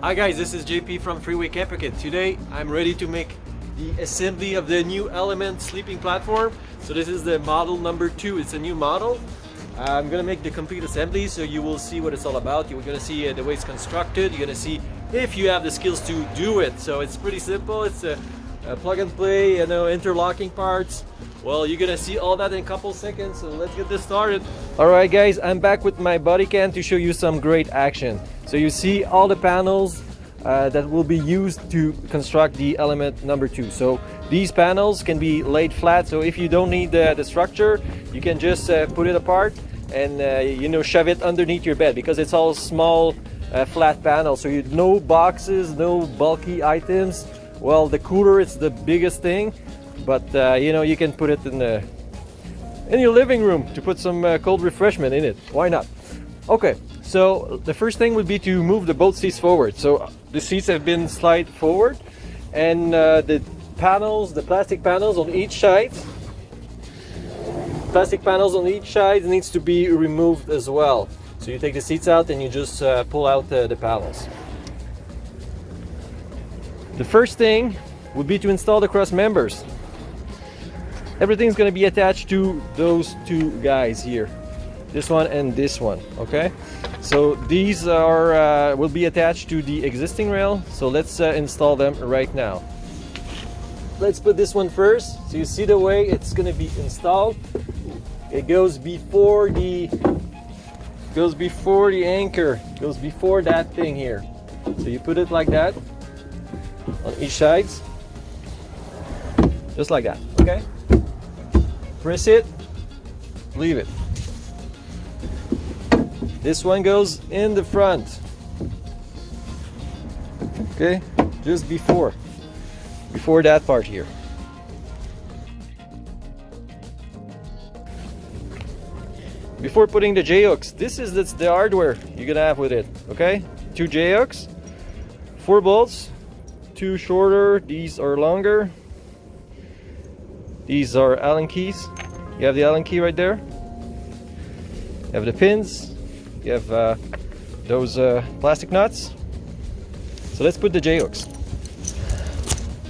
Hi guys, this is JP from Freeway Camper Kit. Today I'm ready to make the assembly of the new Element sleeping platform. So this is the model number 2. It's a new model. I'm gonna make the complete assembly so you will see what it's all about. You're gonna see the way it's constructed. You're gonna see if you have the skills to do it. So it's pretty simple. It's a plug and play, interlocking parts. Well, you're gonna see all that in a couple seconds, so let's get this started. Alright guys, I'm back with my body cam to show you some great action. So you see all the panels that will be used to construct the Element number 2. So these panels can be laid flat, so if you don't need the structure, you can just put it apart and shove it underneath your bed, because it's all small flat panels, so no boxes, no bulky items. Well, the cooler is the biggest thing, but you can put it in your living room to put some cold refreshment in it. Why not? Okay, so the first thing would be to move the both seats forward. So the seats have been slid forward, and the plastic panels on each side needs to be removed as well. So you take the seats out and you just pull out the panels. The first thing would be to install the cross members. Everything's going to be attached to those two guys here, this one and this one. Okay, so these will be attached to the existing rail, so let's install them right now. Let's put this one first. So you see the way it's going to be installed. It goes before the anchor, goes before that thing here. So you put it like that on each side, just like that. Okay, press it, leave it. This one goes in the front. Okay, just before that part here. Before putting the J-hooks, this is the hardware you're gonna have with it. Okay, 2 J-hooks, 4 bolts, 2 shorter, these are longer. These are Allen keys. You have the Allen key right there. You have the pins. You have those plastic nuts. So let's put the J-hooks.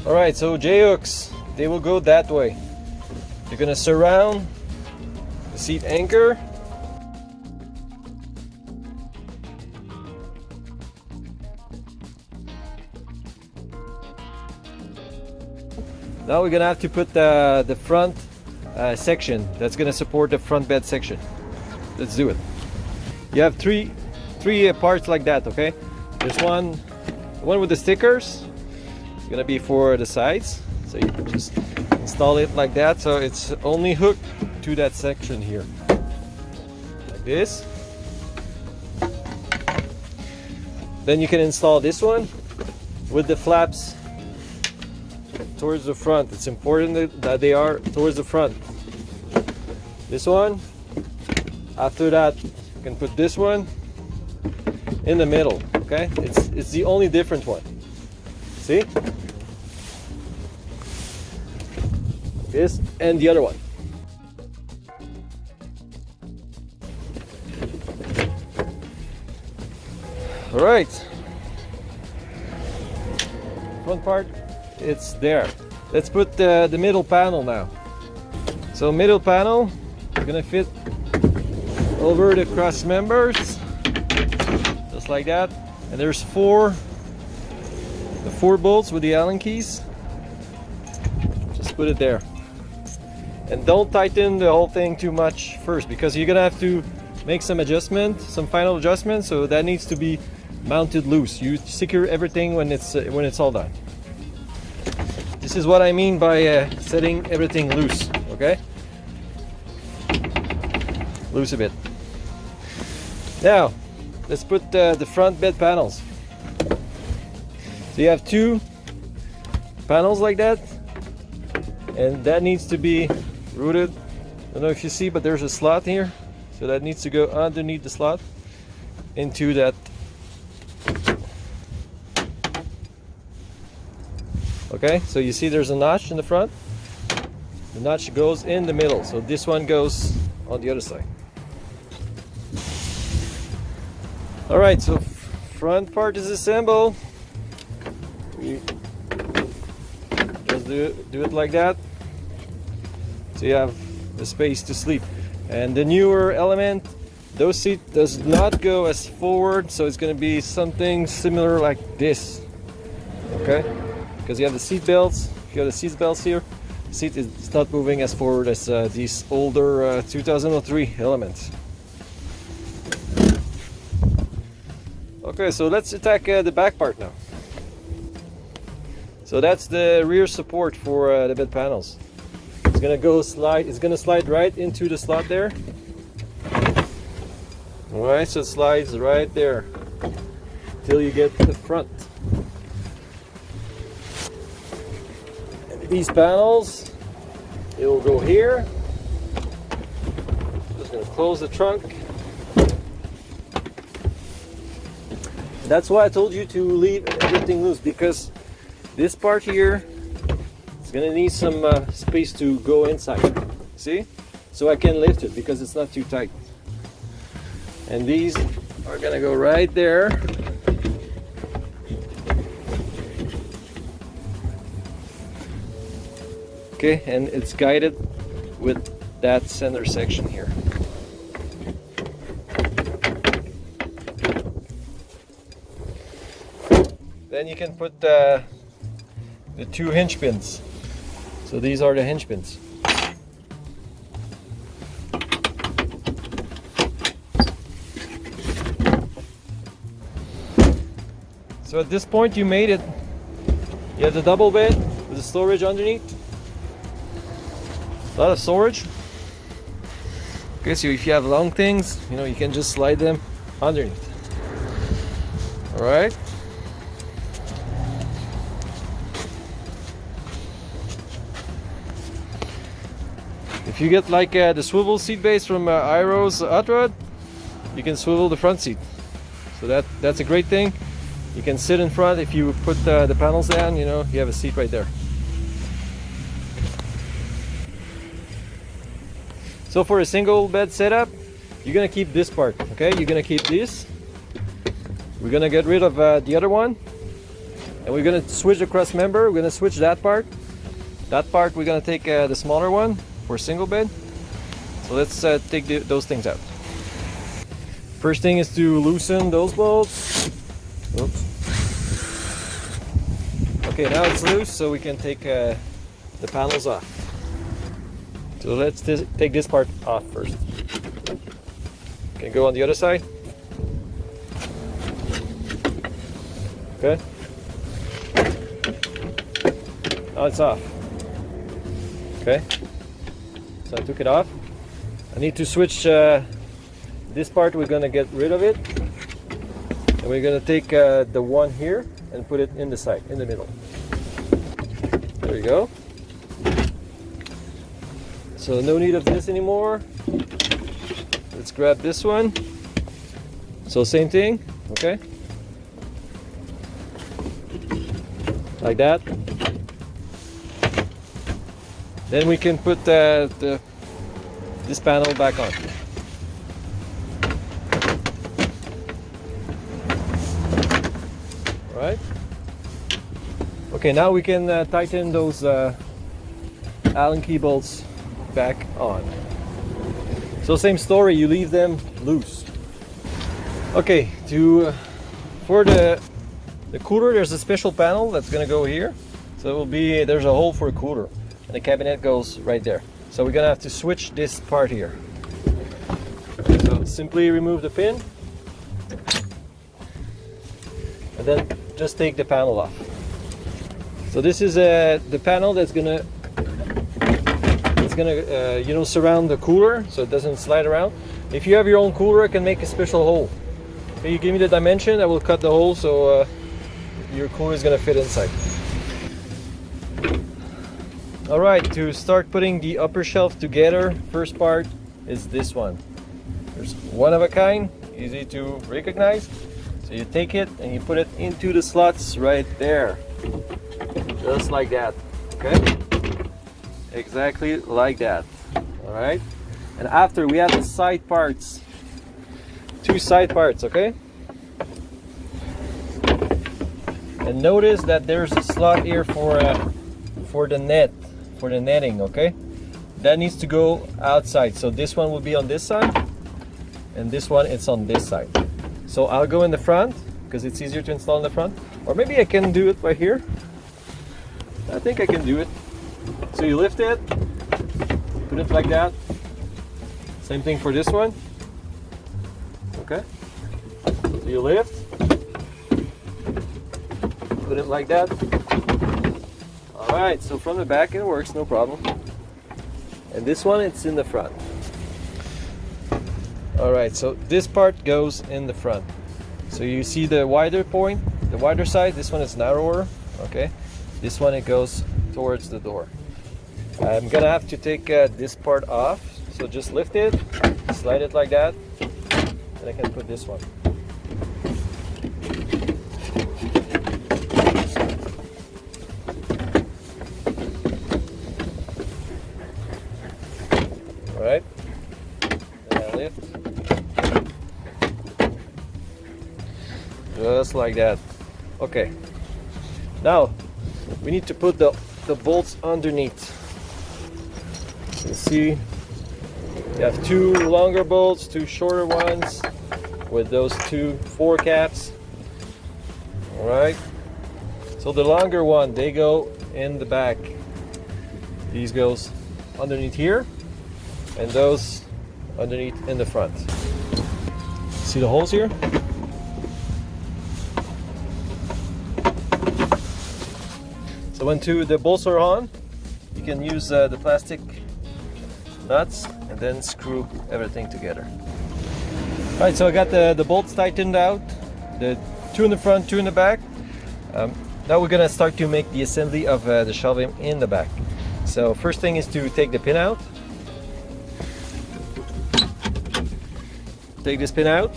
Alright, so J-hooks, they will go that way. You're gonna surround the seat anchor. Now we're gonna have to put the front section that's gonna support the front bed section. Let's do it. You have three parts like that. Okay, there's the one with the stickers. It's gonna be for the sides, so you just install it like that, so it's only hooked to that section here, like this. Then you can install this one with the flaps towards the front. It's important that they are towards the front. This one. After that, you can put this one in the middle. Okay, it's the only different one. See, this and the other one. All right, front part, it's there. Let's put the middle panel now. So middle panel, we're gonna fit over the cross members, just like that. And there's the 4 bolts with the Allen keys. Just put it there. And don't tighten the whole thing too much first, because you're gonna have to make some final adjustments. So that needs to be mounted loose. You secure everything when it's all done. This is what I mean by setting everything loose. Okay, loose a bit. Now let's put the front bed panels. So you have 2 panels like that, and that needs to be routed. I don't know if you see, but there's a slot here, so that needs to go underneath the slot into that. Okay, so you see there's a notch in the front. The notch goes in the middle, so this one goes on the other side. Alright, so front part is assembled. do it like that, so you have the space to sleep. And the newer Element, those seat does not go as forward, so it's going to be something similar like this, okay? Because you have the seat belts, you have the seat belts here. Seat is not moving as forward as these older 2003 Elements. Okay, so let's attack the back part now. So that's the rear support for the bed panels. It's gonna go slide. It's gonna slide right into the slot there. All right, so it slides right there till you get to the front. And these panels, it will go here. Just gonna close the trunk. That's why I told you to leave everything loose, because this part here is gonna need some space to go inside. See? So I can lift it because it's not too tight. And these are gonna go right there. Okay, and it's guided with that center section here. Then you can put the 2 hinge pins. So these are the hinge pins. So at this point you made it. You have the double bed with the storage underneath. A lot of storage. Okay, so if you have long things, you know, you can just slide them underneath. All right. If you get like the swivel seat base from Iro's Hot Rod, you can swivel the front seat. So that's a great thing. You can sit in front. If you put the panels down, you know, you have a seat right there. So for a single bed setup, you're gonna keep this part, okay? You're gonna keep this. We're gonna get rid of the other one, and we're gonna switch the cross member. We're gonna switch that part. That part we're gonna take the smaller one for single bed. So let's take those things out. First thing is to loosen those bolts. Oops. Okay, now it's loose, so we can take the panels off. So let's take this part off first. Okay, go on the other side. Okay. Now it's off. Okay. So I took it off. I need to switch this part. We're gonna get rid of it, and we're gonna take the one here and put it in the side, in the middle. There you go. So no need of this anymore. Let's grab this one. So same thing, okay? Like that. Then we can put this panel back on. All right. Okay, now we can tighten those Allen key bolts back on. So same story, you leave them loose. Okay, for the cooler, there's a special panel that's gonna go here. So it will be, there's a hole for a cooler, and the cabinet goes right there. So we're gonna have to switch this part here. So simply remove the pin, and then just take the panel off. So this is the panel that's gonna you know, surround the cooler so it doesn't slide around. If you have your own cooler, it can make a special hole. Okay, you give me the dimension, I will cut the hole so your cooler is gonna fit inside. All right, to start putting the upper shelf together, first part is this one. There's one of a kind, easy to recognize. So you take it and you put it into the slots right there, just like that. Okay. Exactly like that. All right, and after we have the side parts, 2 side parts. Okay, and notice that there's a slot here for for the netting, okay? That needs to go outside. So this one will be on this side, and this one it's on this side. So I'll go in the front because it's easier to install in the front, or maybe I can do it right here. I think I can do it. So you lift it, put it like that. Same thing for this one. Okay. So you lift, put it like that. All right. So from the back it works, no problem. And this one, it's in the front. All right. So this part goes in the front. So you see the wider point, the wider side. This one is narrower. Okay. This one, it goes towards the door. I'm gonna have to take this part off, so just lift it, slide it like that, and I can put this one. All right, and I lift, just like that. Okay, now we need to put the bolts underneath. You see, you have two longer bolts, two shorter ones with those two 4 caps. All right. So the longer one, they go in the back. These goes underneath here, and those underneath in the front. See the holes here? So when the bolts are on, you can use the plastic nuts and then screw everything together. All right, so I got the bolts tightened out, the 2 in the front, 2 in the back. Now we're gonna start to make the assembly of the shelving in the back. So first thing is to take the pin out. Take this pin out.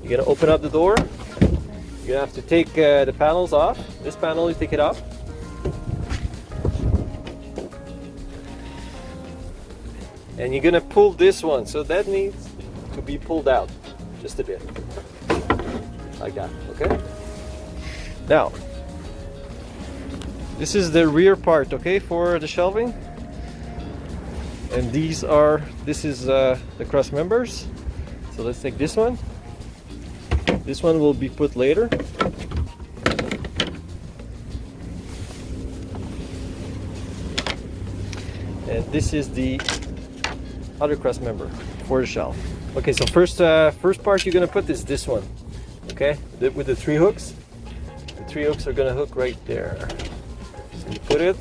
You're gonna open up the door. You're gonna have to take the panels off. This panel, you take it off. And you're gonna pull this one, so that needs to be pulled out just a bit, like that. Okay. Now, this is the rear part, okay, for the shelving, and this is the cross members. So let's take this one. This one will be put later. And this is the other cross member for the shelf. Okay, so first part you're gonna put is this one. Okay, with the 3 hooks. The 3 hooks are gonna hook right there. So you put it.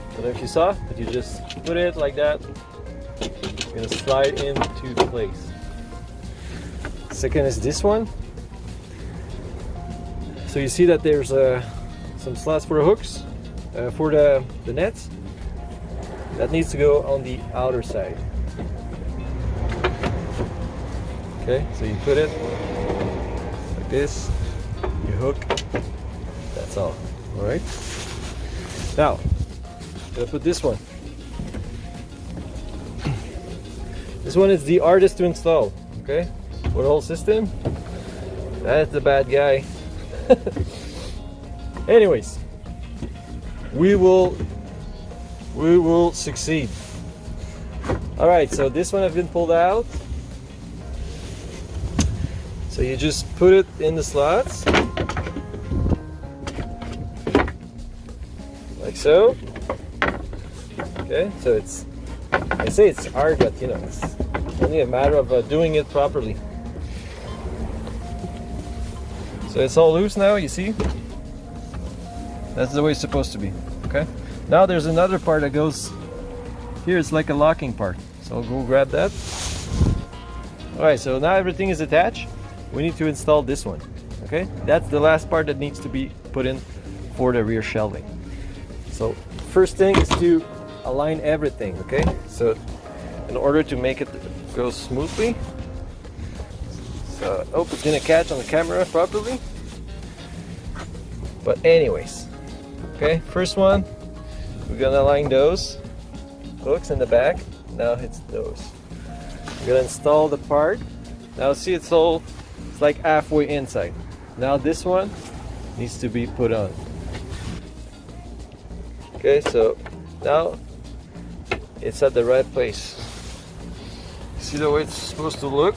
I don't know if you saw, but you just put it like that. You're gonna slide into place. Second is this one. So you see that there's some slots for the hooks, for the nets. That needs to go on the outer side. Okay, so you put it like this, you hook, that's all. All right. Now, I'm gonna put this one. This one is the hardest to install. Okay, for the whole system. That's the bad guy. Anyways, we will succeed. All right, so this one has been pulled out. So you just put it in the slots like so. Okay, so I say it's hard, but you know, it's only a matter of doing it properly. So it's all loose now, you see? That's the way it's supposed to be. Okay. Now there's another part that goes here. It's like a locking part. So I'll go grab that. All right, so now everything is attached. We need to install this one. Okay, that's the last part that needs to be put in for the rear shelving. So first thing is to align everything. Okay, so in order to make it go smoothly, so I hope it's gonna catch on the camera properly. But anyways, okay, first one, we're gonna align those hooks in the back. Now it's those. We're gonna install the part. Now see, it's like halfway inside. Now this one needs to be put on. Okay, so now it's at the right place. See the way it's supposed to look?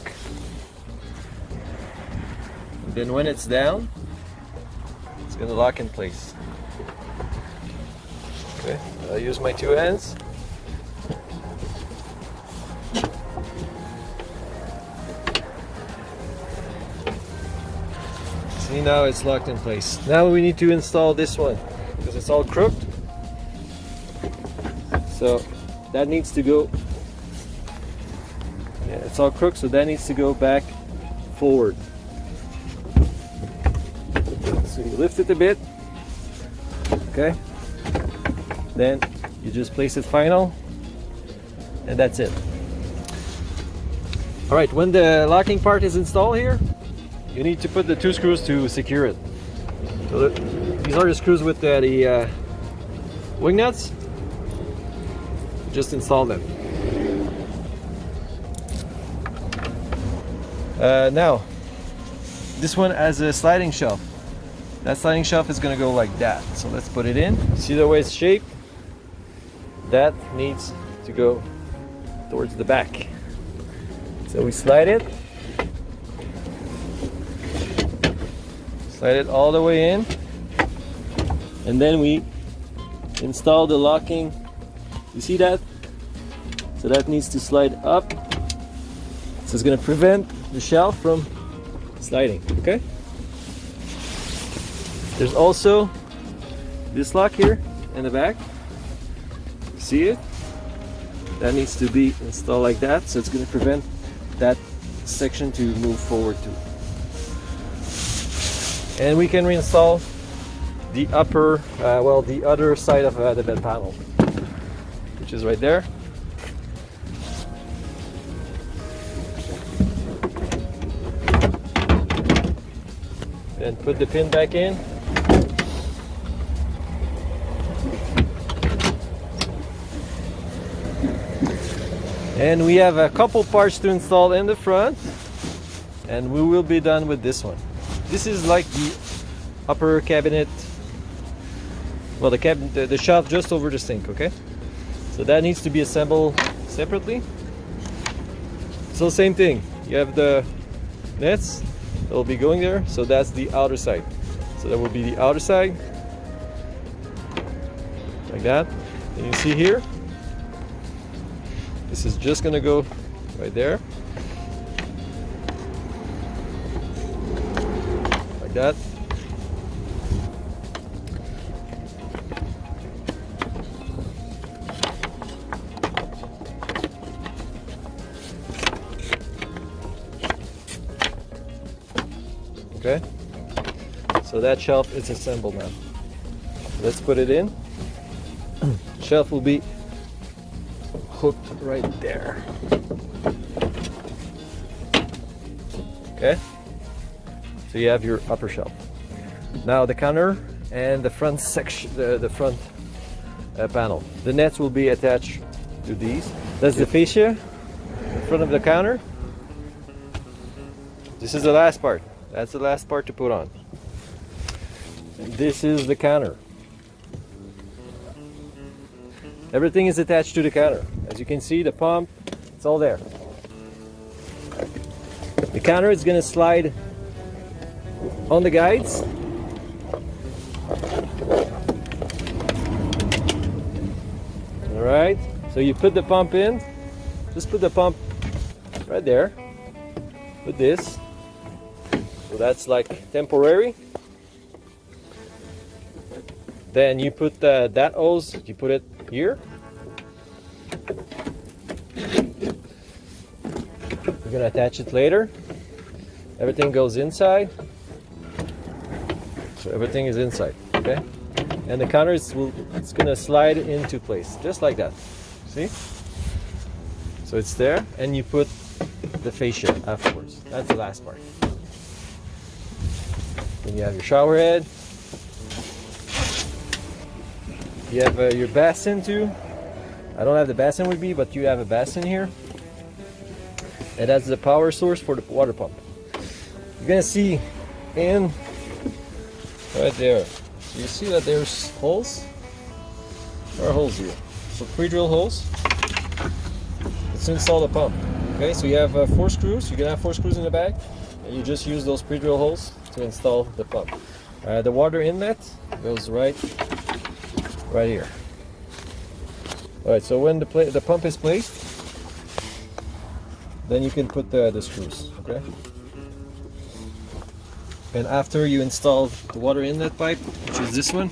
And then when it's down, it's gonna lock in place. Okay, I'll use my two hands. See, now it's locked in place. Now we need to install this one because it's all crooked. So that needs to go, yeah, it's all crooked, so that needs to go back forward. So you lift it a bit, okay? Then you just place it final, and that's it. All right, when the locking part is installed here, you need to put the two screws to secure it. So these are the screws with the wing nuts. Just install them. Now, this one has a sliding shelf. That sliding shelf is going to go like that. So let's put it in. See the way it's shaped? That needs to go towards the back. So we slide it. Slide it all the way in. And then we install the locking. You see that? So that needs to slide up. So it's going to prevent the shelf from sliding, okay? There's also this lock here in the back. You see it? That needs to be installed like that, so it's going to prevent that section to move forward too. And we can reinstall the upper, the other side of the bed panel, which is right there. Then put the pin back in. And we have a couple parts to install in the front, and we will be done with this one. This is like the upper cabinet, well, the shelf just over the sink, okay? So that needs to be assembled separately. So same thing, you have the nets that will be going there, so that's the outer side. So that will be the outer side, like that. And you see here, this is just gonna go right there, like that. Okay, so that shelf is assembled now. Let's put it in. Shelf will be hooked right there. Okay, so you have your upper shelf. Now the counter and the front section, the front panel. The nets will be attached to these. That's the fascia in front of the counter. This is the last part. That's the last part to put on. And this is the counter. Everything is attached to the counter. As you can see, the pump, it's all there. The counter is going to slide on the guides. All right. So you put the pump in. Just put the pump right there. Put this. So that's like temporary. Then you put that hose, you put it here. We're gonna attach it later. Everything goes inside. So everything is inside, okay? And the counter it's gonna slide into place, just like that. See? So it's there, and you put the fascia afterwards. That's the last part. Then you have your shower head. You have your basin too. I don't have the basin with me, but you have a basin here. And that's the power source for the water pump. You're gonna see in right there. So you see that there's holes. There are holes here. So pre-drill holes. Let's install the pump. Okay, so you have 4 screws. You can have 4 screws in the bag, and you just use those pre-drill holes to install the pump. The water inlet goes right here. All right, so when the pump is placed, then you can put the screws. Okay. And after you install the water inlet pipe, which is this one,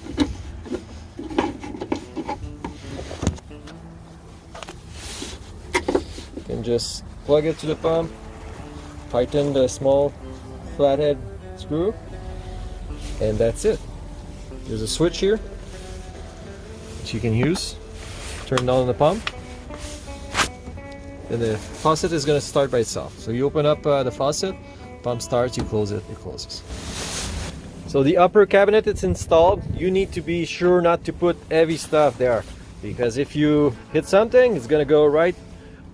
you can just plug it to the pump, tighten the small flathead screw, and that's it. There's a switch here which you can use. Turn on the pump, and the faucet is going to start by itself. So you open up the faucet, pump starts, you close it, it closes. So the upper cabinet it's installed, you need to be sure not to put heavy stuff there, because if you hit something, it's going to go right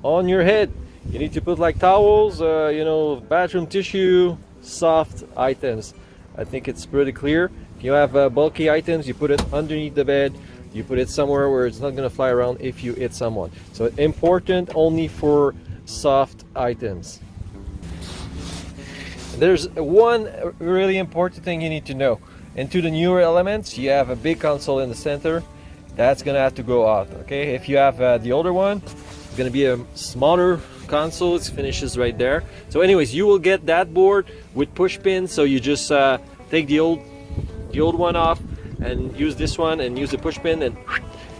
on your head. You need to put like towels, you know, bathroom tissue, soft items. I think it's pretty clear. If you have bulky items, you put it underneath the bed. You put it somewhere where it's not going to fly around if you hit someone. So important only for soft items. There's one really important thing you need to know. Into the newer elements, you have a big console in the center. That's going to have to go out. Okay, if you have the older one, it's going to be a smaller console. It finishes right there. So anyways, you will get that board with push pins. So you just take the old one off and use this one and use the push pin, and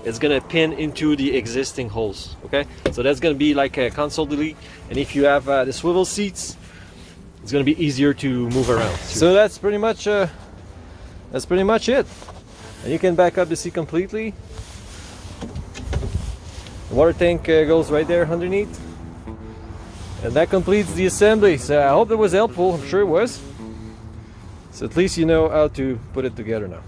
it's gonna pin into the existing holes. Okay, so that's gonna be like a console delete. And if you have the swivel seats, it's gonna be easier to move around. So that's pretty much it. And you can back up the seat completely. The water tank goes right there underneath, and that completes the assembly. So I hope that was helpful. I'm sure it was. So at least you know how to put it together now.